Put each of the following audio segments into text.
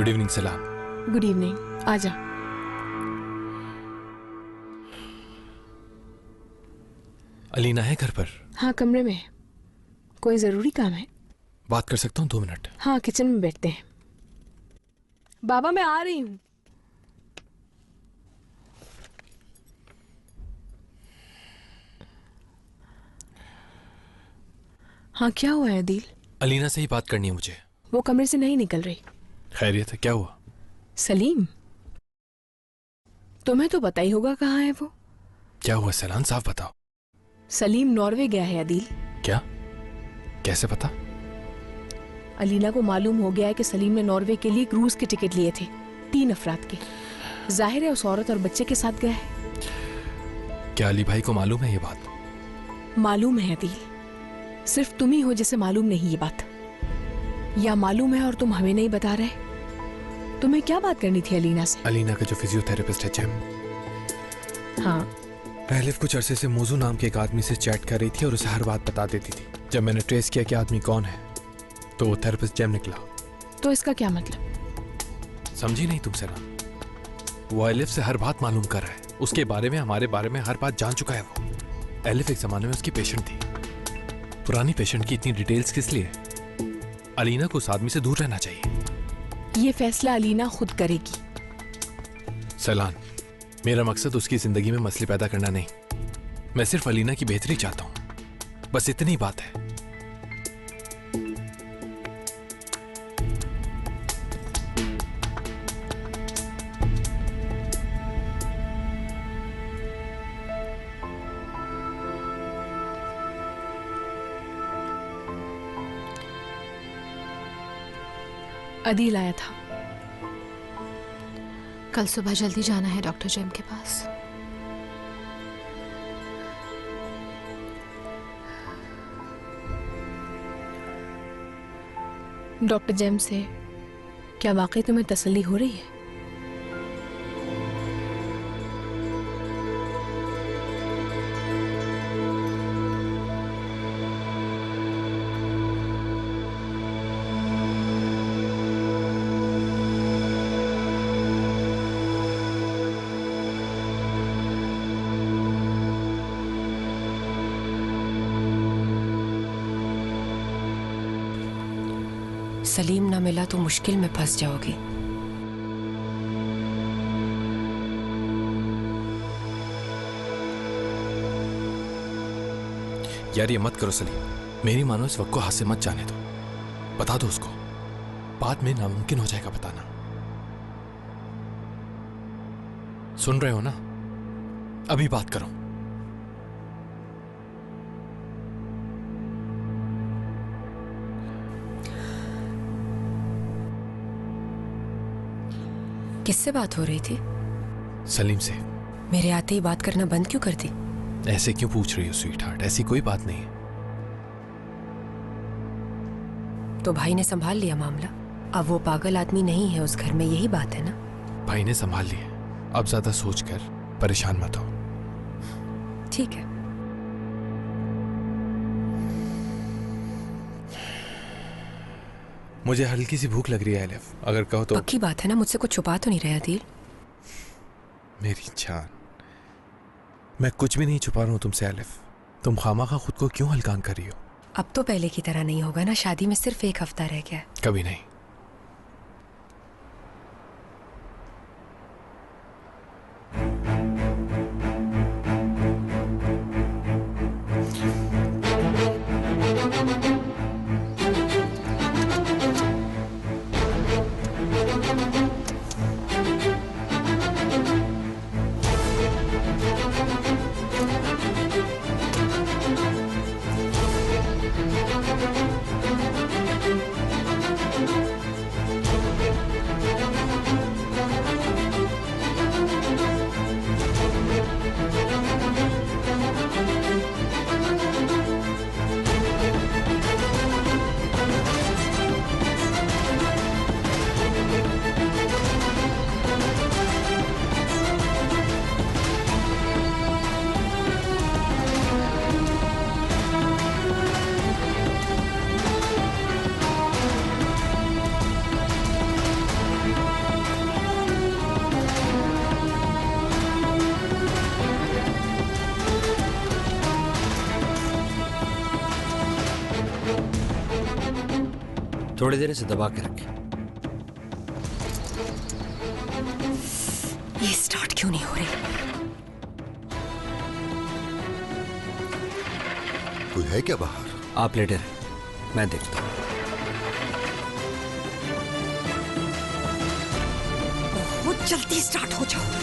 Good evening सलाम। Good evening, आजा। अलीना है घर पर? हाँ, कमरे में है। कोई जरूरी काम है? बात कर सकता हूँ 2 मिनट? हाँ, किचन में बैठते हैं। बाबा मैं आ रही हूँ। हाँ, क्या हुआ है दिल? अलीना से ही बात करनी है मुझे। वो कमरे से नहीं निकल रही। खैरियत है? क्या हुआ? सलीम, तुम्हें तो पता ही होगा कहाँ है वो। क्या हुआ सैलान, साफ बताओ। सलीम नॉर्वे गया है अदील। क्या? कैसे पता? अलीना को मालूम हो गया है कि सलीम ने नॉर्वे के लिए क्रूज के टिकट लिए थे, 3 अफराद के। जाहिर है उस औरत और बच्चे के साथ गया है। क्या अली भाई को मालूम है ये बात? मालूम है अदील, सिर्फ तुम ही हो जिसे मालूम नहीं ये बात। या मालूम है और तुम हमें नहीं बता रहे? तुम्हें क्या बात करनी थी अलीना से? अलीना का जो फिजियोथेरेपिस्ट है जेम। हाँ। पहले कुछ अरसे से मोजू नाम के एक आदमी से चैट कर रही थी और उसे हर बात बता देती थी। जब मैंने ट्रेस किया कि आदमी कौन है तो वो थेरेपिस्ट जेम निकला। तो इसका क्या मतलब? समझी नहीं तुम सैलान? वो एलिफ से हर बात मालूम कर रहा है। उसके बारे में, हमारे बारे में हर बात जान चुका है वो। एलिफ एक जमाने में उसकी पेशेंट थी। पुरानी पेशेंट की इतनी डिटेल्स किस लिए? अलीना को उस आदमी से दूर रहना चाहिए। ये फैसला अलीना खुद करेगी। सैलान, मेरा मकसद उसकी जिंदगी में मसले पैदा करना नहीं। मैं सिर्फ अलीना की बेहतरी चाहता हूं, बस इतनी बात है। अदील आया था। कल सुबह जल्दी जाना है डॉक्टर जेम के पास। डॉक्टर जेम से क्या वाकई तुम्हें तसल्ली हो रही है? सलीम ना मिला तो मुश्किल में फंस जाओगी। यार ये मत करो सलीम, मेरी मानो इस वक्त को हाथ से मत जाने दो। बता दो उसको, बाद में नामुमकिन हो जाएगा बताना। सुन रहे हो ना? अभी बात करो। किससे बात हो रही थी? सलीम से। मेरे आते ही बात करना बंद क्यों कर दी? ऐसे क्यों पूछ रही हो स्वीट हार्ट? ऐसी कोई बात नहीं है। तो भाई ने संभाल लिया मामला। अब वो पागल आदमी नहीं है उस घर में, यही बात है ना? भाई ने संभाल लिया। अब ज्यादा सोचकर परेशान मत हो। ठीक है। मुझे हल्की सी भूख लग रही है एलिफ, अगर कहो तो। पक्की बात है ना, मुझसे कुछ छुपा तो नहीं रहा दिल? मेरी जान, मैं कुछ भी नहीं छुपा रहा हूं तुमसे एलिफ। तुम खामाखा खुद को क्यों हल्कान कर रही हो? अब तो पहले की तरह नहीं होगा ना, शादी में सिर्फ 1 हफ्ता रह गया। कभी नहीं। थोड़ी देर से दबा के रखें। ये स्टार्ट क्यों नहीं हो रही? कोई है क्या बाहर? आप लेटे रहे, मैं देखता हूँ। बहुत जल्दी स्टार्ट हो जाओ।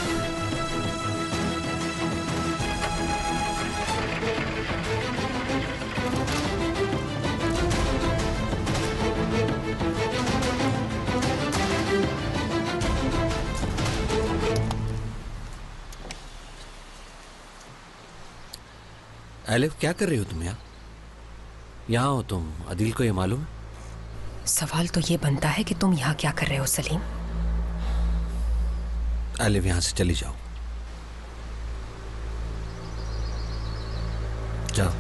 एलिफ, क्या कर रही हो तुम यहाँ? यहाँ हो तुम, अदील को ये मालूम है? सवाल तो ये बनता है कि तुम यहाँ क्या कर रहे हो सलीम? एलिफ, यहाँ से चली जाओ, जाओ।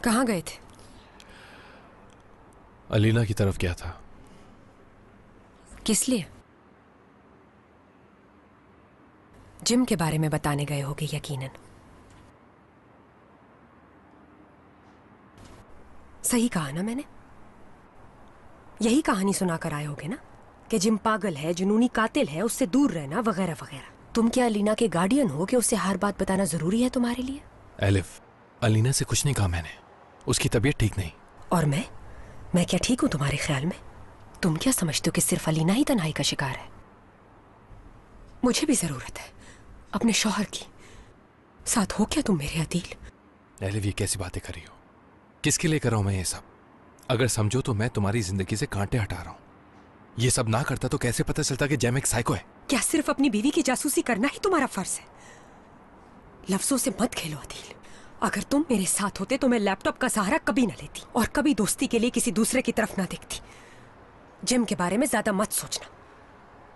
कहाँ गए थे? अलीना की तरफ गया था। किस लिए? जिम के बारे में बताने गए होगे यकीनन। सही कहा ना मैंने? यही कहानी सुनाकर आए होगे ना कि जिम पागल है, जुनूनी कातिल है, उससे दूर रहना वगैरह वगैरह। तुम क्या अलीना के गार्डियन हो कि उससे हर बात बताना जरूरी है तुम्हारे लिए? एलिफ, अलीना से कुछ नहीं कहा मैंने, उसकी तबीयत ठीक नहीं। और मैं क्या ठीक हूं तुम्हारे ख्याल में? तुम क्या समझते हो कि सिर्फ अलीना ही तन्हाई का शिकार है? मुझे भी जरूरत है अपने शौहर की। साथ हो क्या तुम मेरे अदील? एलिफ, ये कैसी बातें कर रही हो? किसके लिए कर रहा हूं मैं ये सब? अगर समझो तो मैं तुम्हारी जिंदगी से कांटे हटा रहा हूं। ये सब ना करता तो कैसे पता चलता कि जैम एक साइको है? क्या सिर्फ अपनी बीवी की जासूसी करना ही तुम्हारा फर्ज है? लफ्जों से मत खेलो अदील। अगर तुम मेरे साथ होते तो मैं लैपटॉप का सहारा कभी ना लेती और कभी दोस्ती के लिए किसी दूसरे की तरफ ना देखती। जिम के बारे में ज्यादा मत सोचना।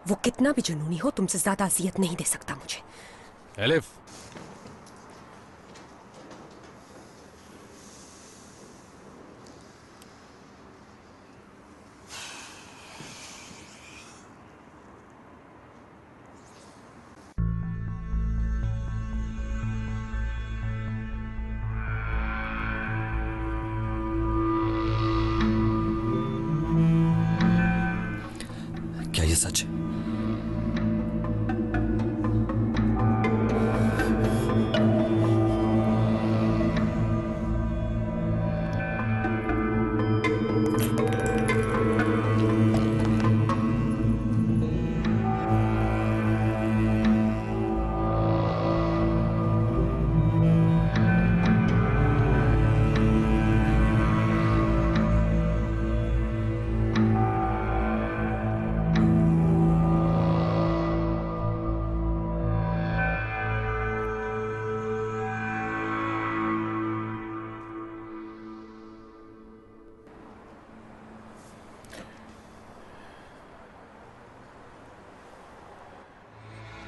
वो कितना भी जुनूनी हो तुमसे ज्यादा अजियत नहीं दे सकता मुझे। एलिफ, क्या ये सच है?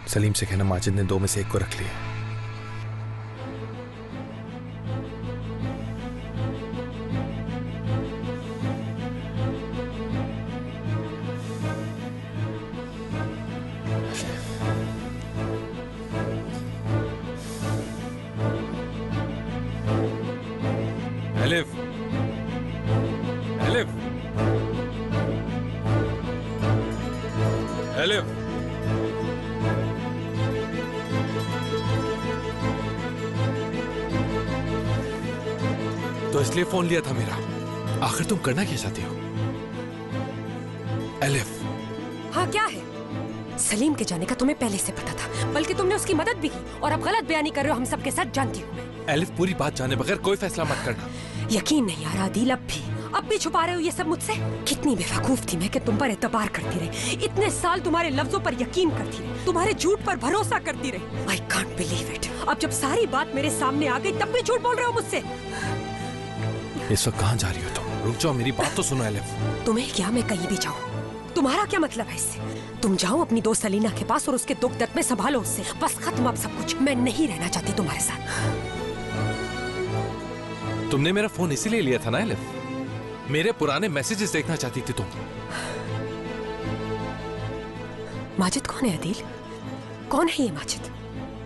सलीम से कहना माजिद ने 2 में से 1 को रख लिया। एलिफ, एलिफ, एलिफ, तो इसलिए फोन लिया था मेरा। आखिर तुम करना क्या चाहती हो? एलिफ, हाँ क्या है? सलीम के जाने का तुम्हें पहले से पता था, बल्कि तुमने उसकी मदद भी की और अब गलत बयानी कर रहे हो हम सबके साथ, जानती हूँ मैं। एलिफ, पूरी बात जाने बगैर कोई फैसला मत करना। यकीन नहीं आ रहा अदील, अब भी छुपा रहे हो ये सब मुझसे? कितनी बेवकूफ थी मैं कि तुम पर एतबार करती रही। इतने साल तुम्हारे लफ्जों पर यकीन करती रही, तुम्हारे झूठ पर भरोसा करती रही। I can't believe it. अब जब सारी बात मेरे सामने आ गई तब भी झूठ बोल रहे हो मुझसे। इस वक्त कहाँ जा रही हो तुम? रुक जाओ, मेरी बात तो सुनो एलिफ। तुम्हें क्या मैं कहीं भी जाऊँ? तुम्हारा क्या मतलब है इससे? तुम जाओ अपनी दोस्त सलीना के पास और उसके दुख दर्द में संभालो उससे। बस खत्म अब सब कुछ। मैं नहीं रहना चाहती तुम्हारे साथ। तुमने मेरा फोन इसीलिए लिया था ना एलिफ? मेरे पुराने मैसेजेस देखना चाहती थी तुम। माजिद कौन है अदील? कौन है ये माजिद?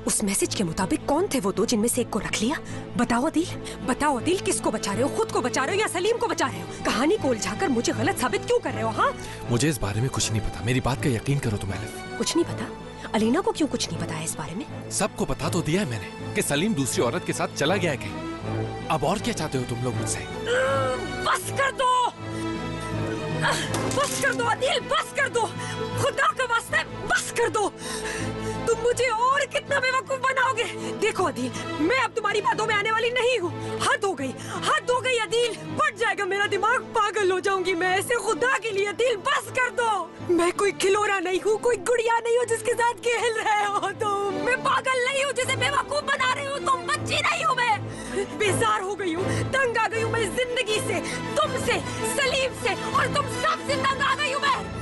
उस मैसेज के मुताबिक कौन थे वो दो जिनमें से एक को रख लिया? बताओ अदील, बताओ अदील, किसको बचा रहे हो? खुद को बचा रहे हो या सलीम को बचा रहे हो? कहानी को उलझाकर मुझे गलत साबित क्यों कर रहे हो? हाँ, मुझे इस बारे में कुछ नहीं पता, मेरी बात का यकीन करो तुम एलिफ। कुछ नहीं पता? अलीना को क्यों कुछ नहीं पता है इस बारे में? सबको बता तो दिया है मैंने कि सलीम दूसरी औरत के साथ चला गया है कहीं। अब और क्या चाहते हो तुम लोग मुझसे? बस कर दो, बस कर दो अदील, बस कर दो, खुदा का वास्ता है, बस कर दो। तुम मुझे और कितना बेवकूफ बनाओगे? देखो अदील, मैं अब तुम्हारी बातों में आने वाली नहीं हूँ। हद हो गई, हद हो गई अदील, फट जाएगा मेरा दिमाग, पागल हो जाऊंगी मैं ऐसे। खुदा के लिए अदील, बस कर दो। मैं कोई खिलौना नहीं हूँ, कोई गुड़िया नहीं हूँ जिसके साथ खेल रहे हो तुम। मैं पागल नहीं हूँ जिसे बेवकूफ बना रहे हो तुम। बच्ची नहीं हूँ मैं, बेजार हो गई हूँ, तंग आ गई हूँ मैं जिंदगी से, तुमसे, सलीम से, और तुम सबसे तंग आ गई हूँ मैं।